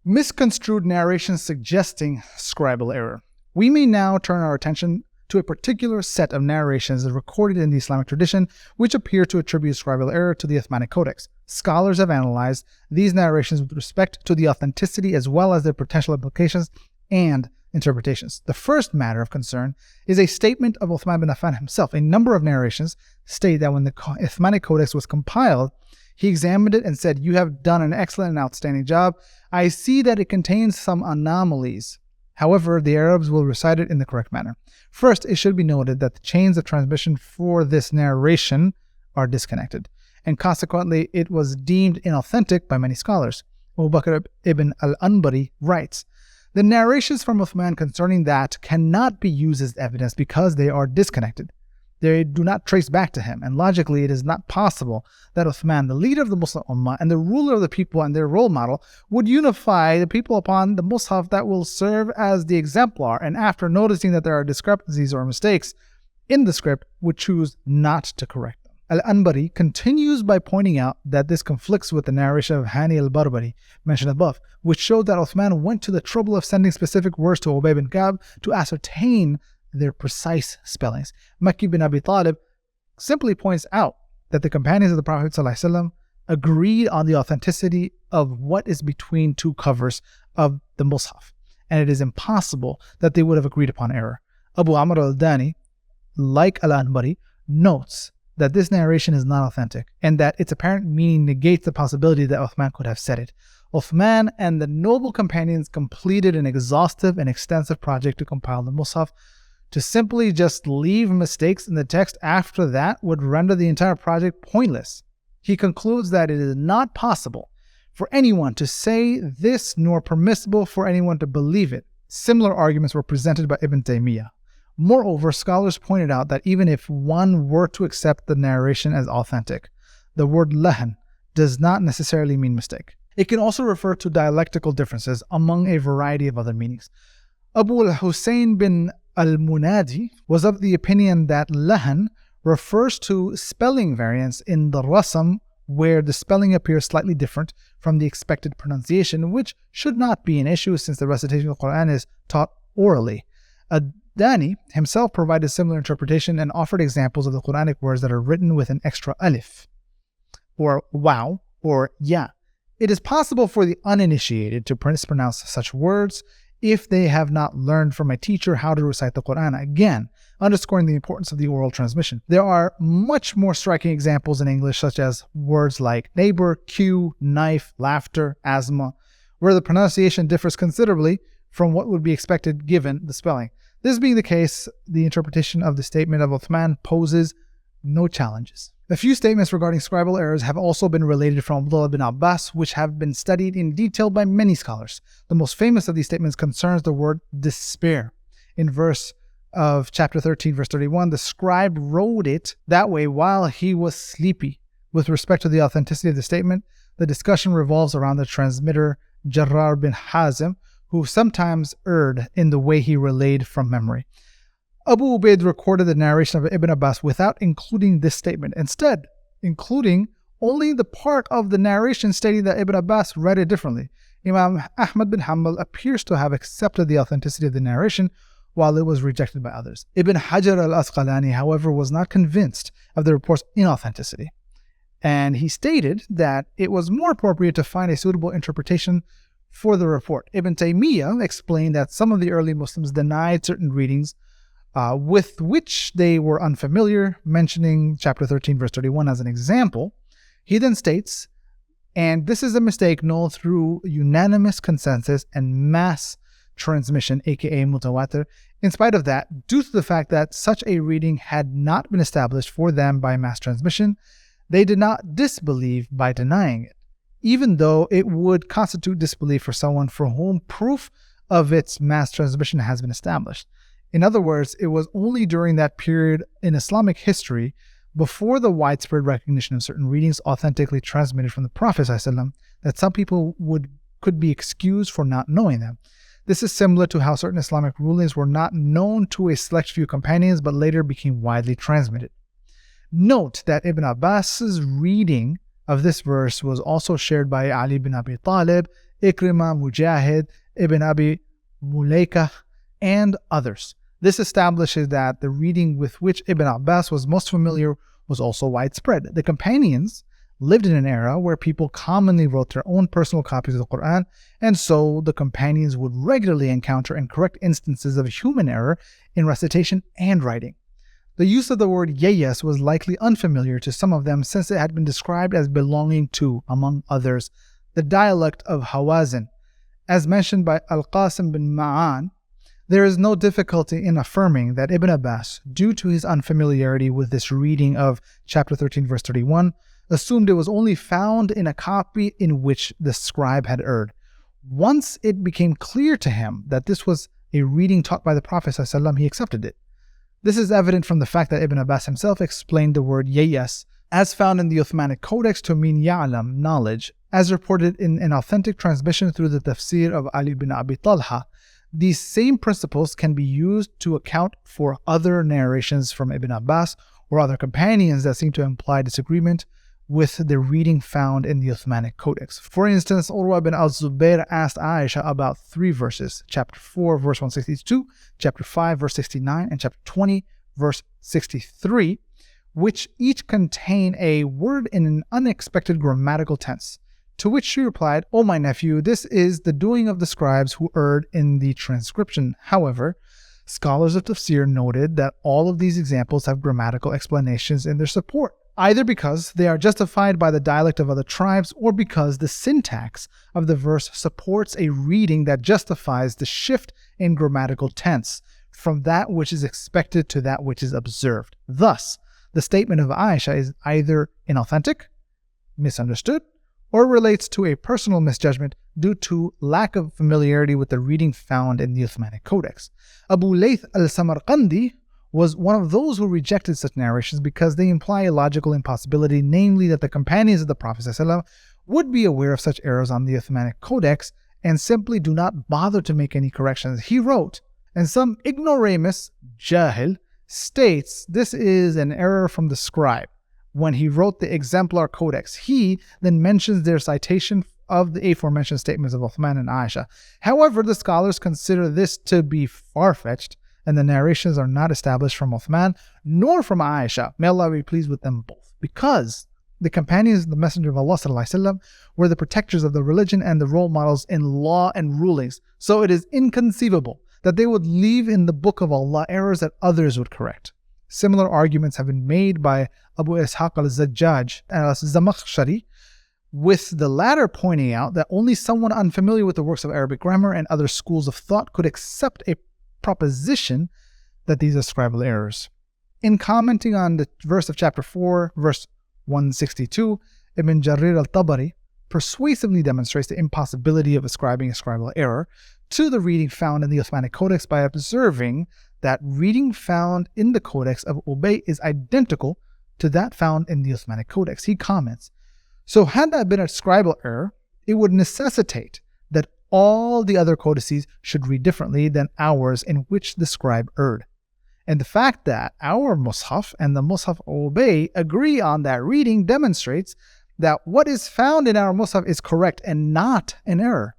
Misconstrued narrations suggesting scribal error. We may now turn our attention to a particular set of narrations recorded in the Islamic tradition which appear to attribute scribal error to the Uthmanic Codex. Scholars have analyzed these narrations with respect to the authenticity as well as their potential implications and interpretations. The first matter of concern is a statement of Uthman bin Affan himself. A number of narrations state that when the Uthmanic Codex was compiled, he examined it and said, "You have done an excellent and outstanding job. I see that it contains some anomalies. However, the Arabs will recite it in the correct manner." First, it should be noted that the chains of transmission for this narration are disconnected, and consequently, it was deemed inauthentic by many scholars. Abu Bakr ibn al-Anbari writes, "The narrations from Uthman concerning that cannot be used as evidence because they are disconnected. They do not trace back to him, and logically it is not possible that Uthman, the leader of the Muslim Ummah and the ruler of the people and their role model, would unify the people upon the Mus'haf that will serve as the exemplar, and after noticing that there are discrepancies or mistakes in the script, would choose not to correct them." Al-Anbari continues by pointing out that this conflicts with the narration of Hani al-Barbari mentioned above, which showed that Uthman went to the trouble of sending specific words to Ubay bin Ka'b to ascertain their precise spellings. Makki bin Abi Talib simply points out that the companions of the Prophet ﷺ agreed on the authenticity of what is between two covers of the Mus'haf, and it is impossible that they would have agreed upon error. Abu Amr al-Dani, like Al-Anbari, notes that this narration is not authentic and that its apparent meaning negates the possibility that Uthman could have said it. Uthman and the noble companions completed an exhaustive and extensive project to compile the Mus'haf. To simply just leave mistakes in the text after that would render the entire project pointless. He concludes that it is not possible for anyone to say this nor permissible for anyone to believe it. Similar arguments were presented by Ibn Taymiyyah. Moreover, scholars pointed out that even if one were to accept the narration as authentic, the word lahan does not necessarily mean mistake. It can also refer to dialectical differences among a variety of other meanings. Abu al-Hussein bin al-Munadi was of the opinion that lahan refers to spelling variants in the rasam where the spelling appears slightly different from the expected pronunciation, which should not be an issue since the recitation of the Quran is taught orally. Ad-Dani himself provided similar interpretation and offered examples of the Quranic words that are written with an extra alif, or waw, or ya. It is possible for the uninitiated to mispronounce such words if they have not learned from a teacher how to recite the Quran, again, underscoring the importance of the oral transmission. There are much more striking examples in English, such as words like neighbor, queue, knife, laughter, asthma, where the pronunciation differs considerably from what would be expected given the spelling. This being the case, the interpretation of the statement of Uthman poses no challenges. A few statements regarding scribal errors have also been related from Abdullah bin Abbas, which have been studied in detail by many scholars. The most famous of these statements concerns the word despair. In verse of chapter 13, verse 31, the scribe wrote it that way while he was sleepy. With respect to the authenticity of the statement, the discussion revolves around the transmitter Jarrar bin Hazim, who sometimes erred in the way he relayed from memory. Abu Ubaid recorded the narration of Ibn Abbas without including this statement, instead including only the part of the narration stating that Ibn Abbas read it differently. Imam Ahmad bin Hanbal appears to have accepted the authenticity of the narration while it was rejected by others. Ibn Hajar al-Asqalani, however, was not convinced of the report's inauthenticity, and he stated that it was more appropriate to find a suitable interpretation for the report. Ibn Taymiyyah explained that some of the early Muslims denied certain readings with which they were unfamiliar, mentioning chapter 13, verse 31 as an example. He then states, and this is a mistake known through unanimous consensus and mass transmission, aka mutawatir. In spite of that, due to the fact that such a reading had not been established for them by mass transmission, they did not disbelieve by denying it, even though it would constitute disbelief for someone for whom proof of its mass transmission has been established. In other words, it was only during that period in Islamic history, before the widespread recognition of certain readings authentically transmitted from the Prophet ﷺ, that some people could be excused for not knowing them. This is similar to how certain Islamic rulings were not known to a select few companions but later became widely transmitted. Note that Ibn Abbas's reading of this verse was also shared by Ali bin Abi Talib, Ikrimah, Mujahid, Ibn Abi Mulaykah, and others. This establishes that the reading with which Ibn Abbas was most familiar was also widespread. The companions lived in an era where people commonly wrote their own personal copies of the Quran, and so the companions would regularly encounter incorrect instances of human error in recitation and writing. The use of the word yayas was likely unfamiliar to some of them since it had been described as belonging to, among others, the dialect of Hawazin. As mentioned by Al-Qasim bin Ma'an, there is no difficulty in affirming that Ibn Abbas, due to his unfamiliarity with this reading of chapter 13 verse 31, assumed it was only found in a copy in which the scribe had erred. Once it became clear to him that this was a reading taught by the Prophet ﷺ, he accepted it. This is evident from the fact that Ibn Abbas himself explained the word yayas as found in the Uthmanic Codex to mean ya'lam, knowledge, as reported in an authentic transmission through the tafsir of Ali bin Abi Talha. These same principles can be used to account for other narrations from Ibn Abbas or other companions that seem to imply disagreement with the reading found in the Uthmanic Codex. For instance, Urwa bin al-Zubayr asked Aisha about 3 verses, chapter 4 verse 162, chapter 5 verse 69, and chapter 20 verse 63, which each contain a word in an unexpected grammatical tense. To which she replied, "O my nephew, this is the doing of the scribes who erred in the transcription." However, scholars of tafsir noted that all of these examples have grammatical explanations in their support, either because they are justified by the dialect of other tribes or because the syntax of the verse supports a reading that justifies the shift in grammatical tense from that which is expected to that which is observed. Thus, the statement of Aisha is either inauthentic, misunderstood, or relates to a personal misjudgment due to lack of familiarity with the reading found in the Uthmanic Codex. Abu Layth al-Samarqandi was one of those who rejected such narrations because they imply a logical impossibility, namely that the companions of the Prophet ﷺ would be aware of such errors on the Uthmanic Codex and simply do not bother to make any corrections. He wrote, and some ignoramus, jahil, states this is an error from the scribe. When he wrote the exemplar codex, he then mentions their citation of the aforementioned statements of Uthman and Aisha. However, the scholars consider this to be far-fetched, and the narrations are not established from Uthman nor from Aisha. May Allah be pleased with them both, because the companions of the Messenger of Allah ﷺ were the protectors of the religion and the role models in law and rulings. So it is inconceivable that they would leave in the book of Allah errors that others would correct. Similar arguments have been made by Abu Ishaq al-Zajjaj and al-Zamakhshari, with the latter pointing out that only someone unfamiliar with the works of Arabic grammar and other schools of thought could accept a proposition that these are scribal errors. In commenting on the verse of chapter 4, verse 162, Ibn Jarir al-Tabari persuasively demonstrates the impossibility of ascribing a scribal error to the reading found in the Uthmanic Codex by observing that reading found in the Codex of Ubay is identical to that found in the Uthmanic Codex. He comments, so had that been a scribal error, it would necessitate that all the other codices should read differently than ours in which the scribe erred. And the fact that our Mus'haf and the Mus'haf Ubay agree on that reading demonstrates that what is found in our Mus'haf is correct and not an error.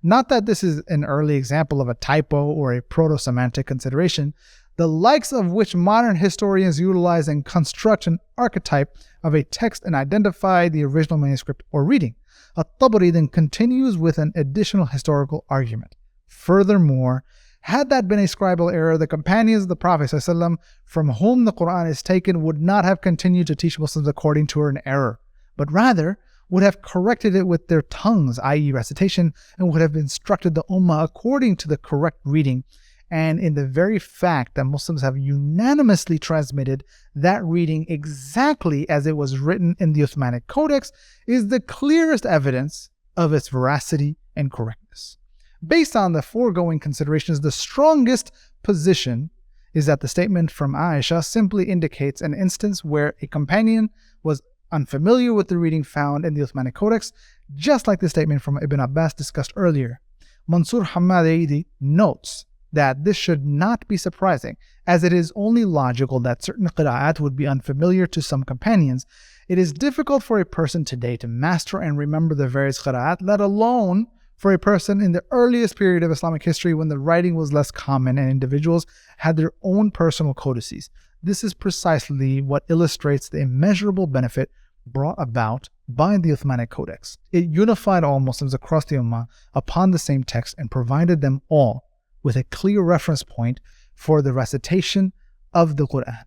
Not that this is an early example of a typo or a proto-semantic consideration, the likes of which modern historians utilize and construct an archetype of a text and identify the original manuscript or reading. At-Tabari then continues with an additional historical argument. Furthermore, had that been a scribal error, the companions of the Prophet ﷺ, from whom the Quran is taken, would not have continued to teach Muslims according to an error, but rather would have corrected it with their tongues, i.e. recitation, and would have instructed the Ummah according to the correct reading. And in the very fact that Muslims have unanimously transmitted that reading exactly as it was written in the Uthmanic Codex is the clearest evidence of its veracity and correctness. Based on the foregoing considerations, the strongest position is that the statement from Aisha simply indicates an instance where a companion was unfamiliar with the reading found in the Uthmanic Codex, just like the statement from Ibn Abbas discussed earlier. Mansur Hamad Aidi notes that this should not be surprising, as it is only logical that certain qira'at would be unfamiliar to some companions. It is difficult for a person today to master and remember the various qira'at, let alone for a person in the earliest period of Islamic history when the writing was less common and individuals had their own personal codices. This is precisely what illustrates the immeasurable benefit brought about by the Uthmanic Codex. It unified all Muslims across the Ummah upon the same text and provided them all with a clear reference point for the recitation of the Quran.